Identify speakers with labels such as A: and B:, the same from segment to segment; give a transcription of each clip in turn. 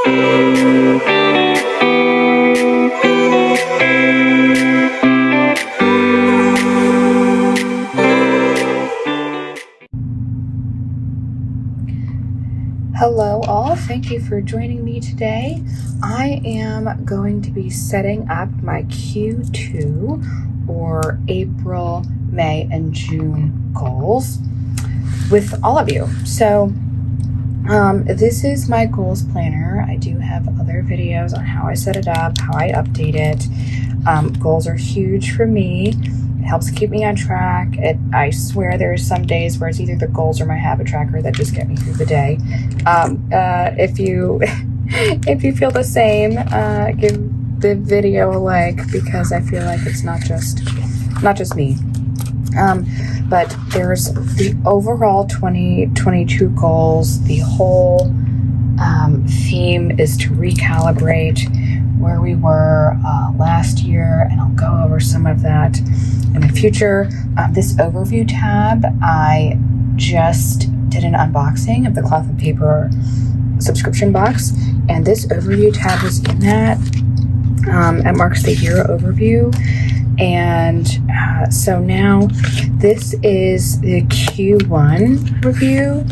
A: Hello all, thank you for joining me today. I am going to be setting up my Q2 or April, May, and June goals with all of you. So this is my goals planner. I do have other videos on how I set it up, how I update it. Goals are huge for me. It helps keep me on track. I swear there's some days where it's either the goals or my habit tracker that just get me through the day. If you if you feel the same, give the video a like, because I feel like it's not just me. But there's the overall 2022 goals. The whole theme is to recalibrate where we were last year, and I'll go over some of that in the future. This overview tab, I just did an unboxing of the Cloth and Paper subscription box, and this overview tab was in that. It marks the year overview. And so now this is the Q1 review.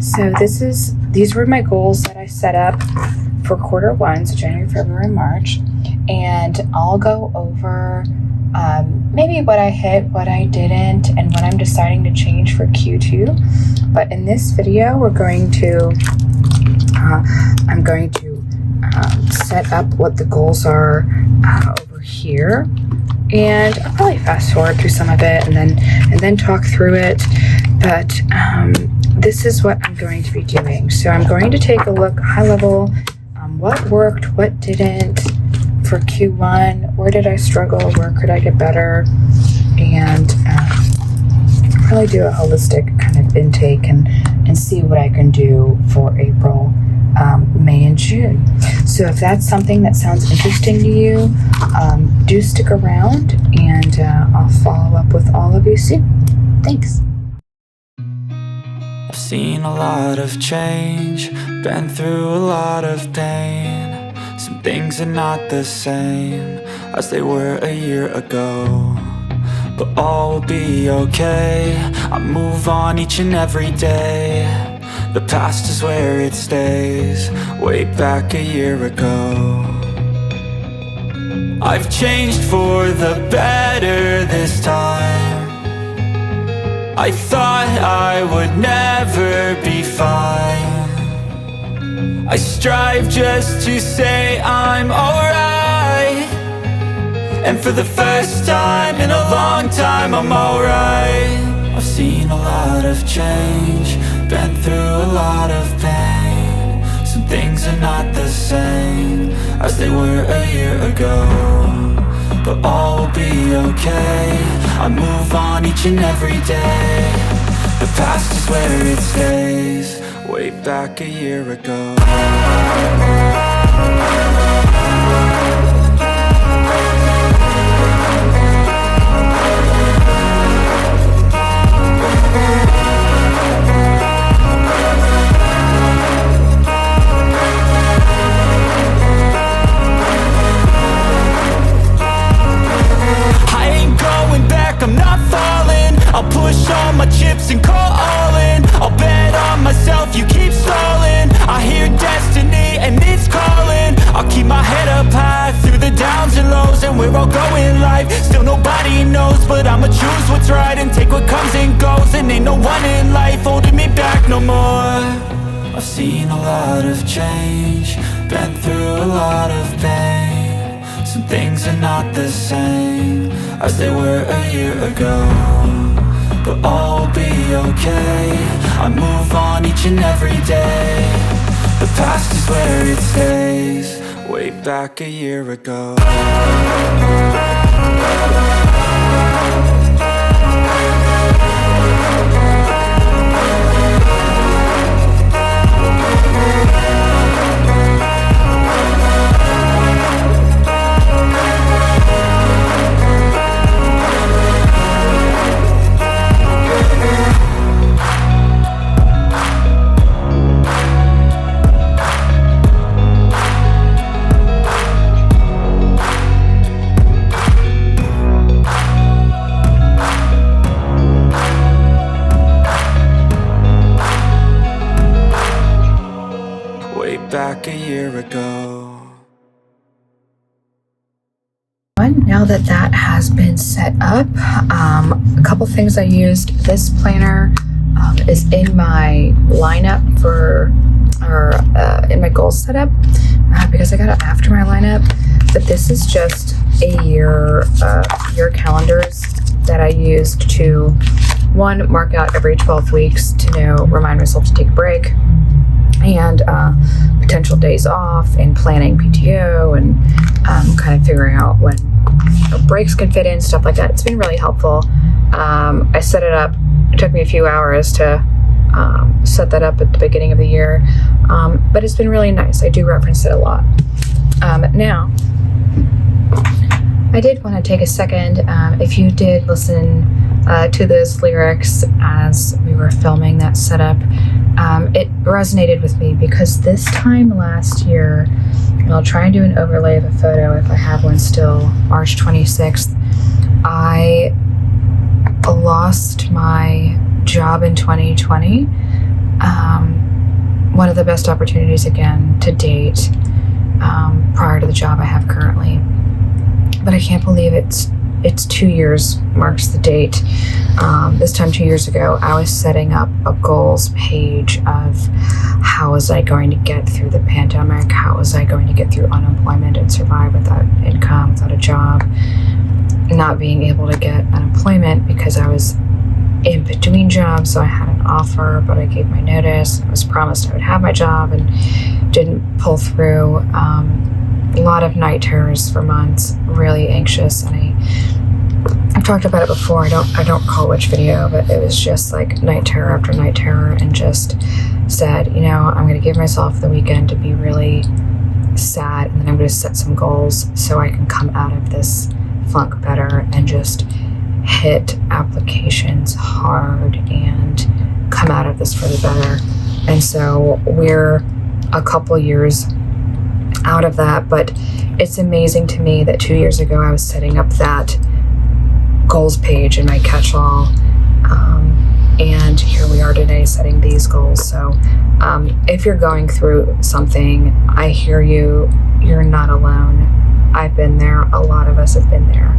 A: So these were my goals that I set up for quarter one, so January, February, March. And I'll go over maybe what I hit, what I didn't, and what I'm deciding to change for Q2. But in this video, I'm going to set up what the goals are over here. And I'll probably fast forward through some of it and then talk through it. But this is what I'm going to be doing. So I'm going to take a look high level, what worked, what didn't for Q1, where did I struggle, where could I get better, and really do a holistic kind of intake and see what I can do for April, May, and June. So if that's something that sounds interesting to you, do stick around, and I'll follow up with all of you soon. Thanks.
B: I've seen a lot of change, been through a lot of pain. Some things are not the same as they were a year ago, but all will be okay. I move on each and every day. The past is where it stays, way back a year ago. I've changed for the better this time. I thought I would never be fine. I strive just to say I'm alright, and for the first time in a long time I'm alright. I've seen a lot of change, been through a lot of pain. Some things are not the same as they were a year ago, but all will be okay. I move on each and every day. The past is where it stays, way back a year ago. I'm not falling, I'll push all my chips and call all in. I'll bet on myself, you keep stalling. I hear destiny and it's calling. I'll keep my head up high through the downs and lows, and we're all going life. Still nobody knows, but I'ma choose what's right and take what comes and goes. And ain't no one in life holding me back no more. I've seen a lot of change, been through a lot of pain. Some things are not the same as they were a year ago, but all will be okay. I move on each and every day. The past is where it stays, way back a year ago. way back a year ago.
A: Now that that has been set up, a couple things I used. This planner is in my lineup in my goals setup because I got it after my lineup. But this is just a year calendars that I used to, one, mark out every 12 weeks to remind myself to take a break, and potential days off, and planning PTO, and kind of figuring out when breaks can fit in, stuff like that. It's been really helpful. I set it up. It took me a few hours to set that up at the beginning of the year, but it's been really nice. I do reference it a lot. Now, I did want to take a second, if you did listen to those lyrics as we were filming that setup, it resonated with me because this time last year, and I'll try and do an overlay of a photo if I have one still, March 26th, I lost my job in 2020. One of the best opportunities again to date, prior to the job I have currently. But I can't believe it's 2 years marks the date. This time 2 years ago, I was setting up a goals page of how was I going to get through the pandemic? How was I going to get through unemployment and survive without income, without a job, not being able to get unemployment because I was in between jobs. So I had an offer, but I gave my notice. I was promised I would have my job and didn't pull through. A lot of night terrors for months, really anxious, and I've talked about it before. I don't recall which video, but it was just like night terror after night terror, and just said, I'm going to give myself the weekend to be really sad, and then I'm going to set some goals so I can come out of this funk better and just hit applications hard and come out of this for the better. And so we're a couple years out of that, but it's amazing to me that 2 years ago I was setting up that goals page in my catch-all, and here we are today setting these goals. So if you're going through something, I hear you. You're not alone. I've been there. A lot of us have been there.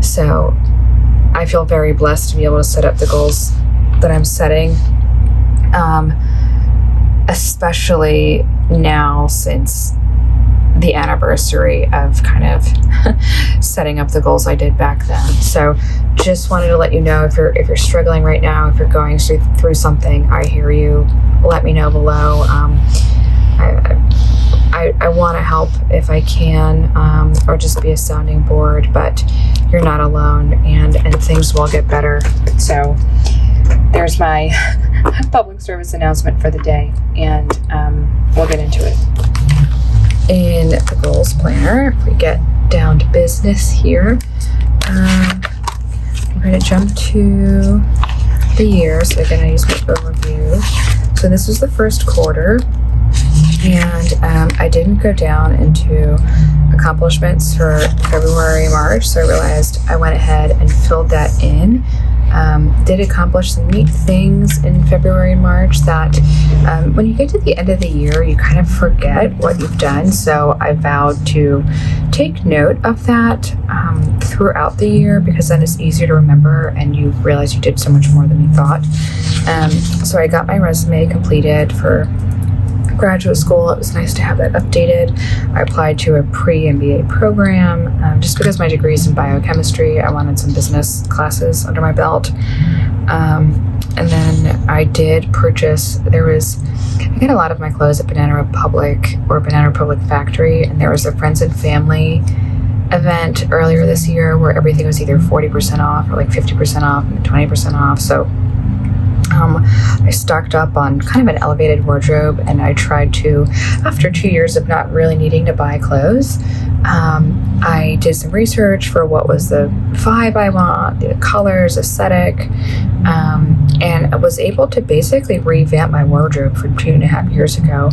A: So I feel very blessed to be able to set up the goals that I'm setting, especially now since the anniversary of kind of setting up the goals I did back then. So just wanted to let you know, if you're struggling right now, if you're going through something, I hear you. Let me know below. I want to help if I can, or just be a sounding board, but you're not alone, and things will get better. So there's my public service announcement for the day, and we'll get into it. In the goals planner, if we get down to business here, we're going to jump to the year. So again, I use my overview. So this was the first quarter, and I didn't go down into accomplishments for February, March, so I realized I went ahead and filled that in. Did accomplish some neat things in February and March that when you get to the end of the year, you kind of forget what you've done. So I vowed to take note of that throughout the year, because then it's easier to remember and you realize you did so much more than you thought. So I got my resume completed for graduate school. It was nice to have that updated. I applied to a pre-MBA program just because my degree is in biochemistry. I wanted some business classes under my belt. And then I did purchase, I got a lot of my clothes at Banana Republic or Banana Republic Factory, and there was a friends and family event earlier this year where everything was either 40% off or like 50% off and 20% off. So I stocked up on kind of an elevated wardrobe, and I tried to, after 2 years of not really needing to buy clothes, I did some research for what was the vibe I want, the colors, aesthetic, and I was able to basically revamp my wardrobe from 2.5 years ago.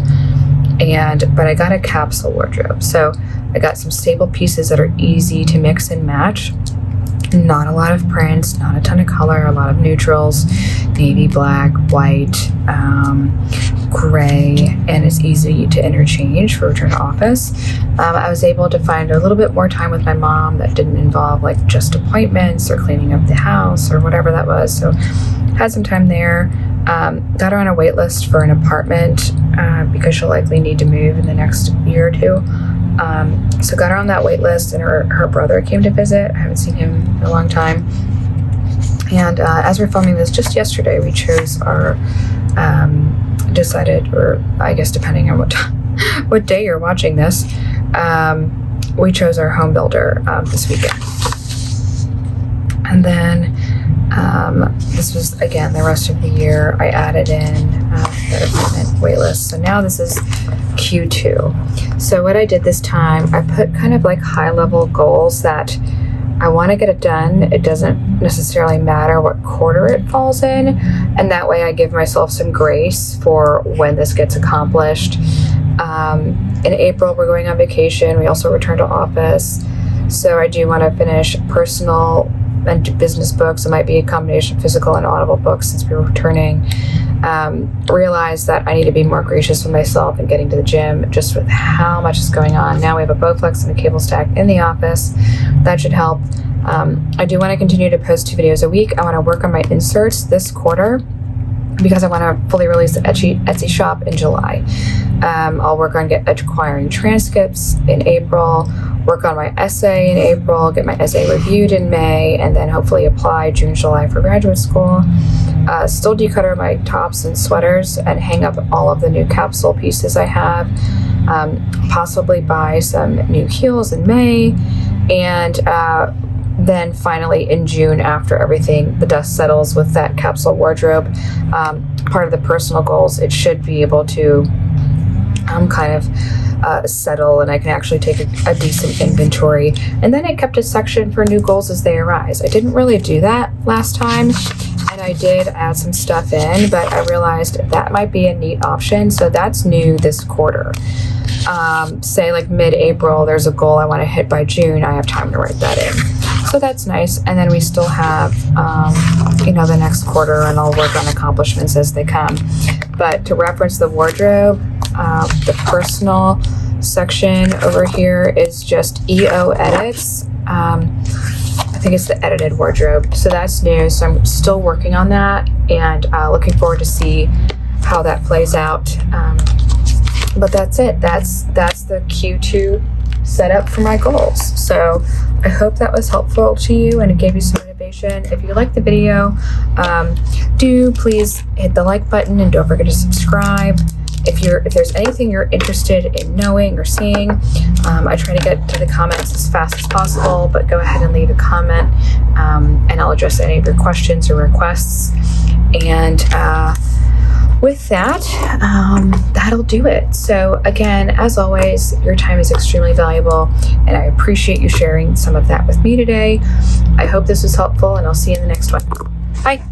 A: But I got a capsule wardrobe. So I got some staple pieces that are easy to mix and match. Not a lot of prints, not a ton of color, a lot of neutrals, navy, black, white, gray, and it's easy to interchange for return to office. I was able to find a little bit more time with my mom that didn't involve like just appointments or cleaning up the house or whatever that was. So had some time there. Got her on a wait list for an apartment because she'll likely need to move in the next year or two. So got her on that wait list, and her brother came to visit. I haven't seen him in a long time. And as we're filming this, just yesterday, we chose our, decided, or I guess depending on what day you're watching this, we chose our home builder this weekend. And then this was, again, the rest of the year, I added in the apartment wait list. So now this is Q2. So what I did this time, I put kind of like high-level goals that I want to get it done. It doesn't necessarily matter what quarter it falls in, and that way I give myself some grace for when this gets accomplished. In April, we're going on vacation. We also return to office. So I do want to finish personal and business books. It might be a combination of physical and audible books since we're returning. Realize that I need to be more gracious with myself and getting to the gym just with how much is going on. Now we have a Bowflex and a cable stack in the office. That should help. I do want to continue to post 2 videos a week. I want to work on my inserts this quarter because I want to fully release the Etsy shop in July. I'll work on acquiring transcripts in April, work on my essay in April, get my essay reviewed in May, and then hopefully apply June, July for graduate school. Still declutter my tops and sweaters and hang up all of the new capsule pieces I have. Possibly buy some new heels in May, and then finally in June, after everything, the dust settles with that capsule wardrobe, part of the personal goals, it should be able to kind of settle, and I can actually take a decent inventory. And then I kept a section for new goals as they arise. I didn't really do that last time, and I did add some stuff in, but I realized that might be a neat option. So that's new this quarter. Say like mid-April, there's a goal I want to hit by June. I have time to write that in. So that's nice. And then we still have, the next quarter, and I'll work on accomplishments as they come. But to reference the wardrobe, the personal section over here is just EO edits. I think it's the edited wardrobe. So that's new. So I'm still working on that, and looking forward to see how that plays out. But that's it. That's the Q2 setup for my goals. So I hope that was helpful to you and it gave you some motivation. If you liked the video, do please hit the like button and don't forget to subscribe. If there's anything you're interested in knowing or seeing, I try to get to the comments as fast as possible, but go ahead and leave a comment, and I'll address any of your questions or requests. And with that, that'll do it. So again, as always, your time is extremely valuable, and I appreciate you sharing some of that with me today. I hope this was helpful, and I'll see you in the next one. Bye.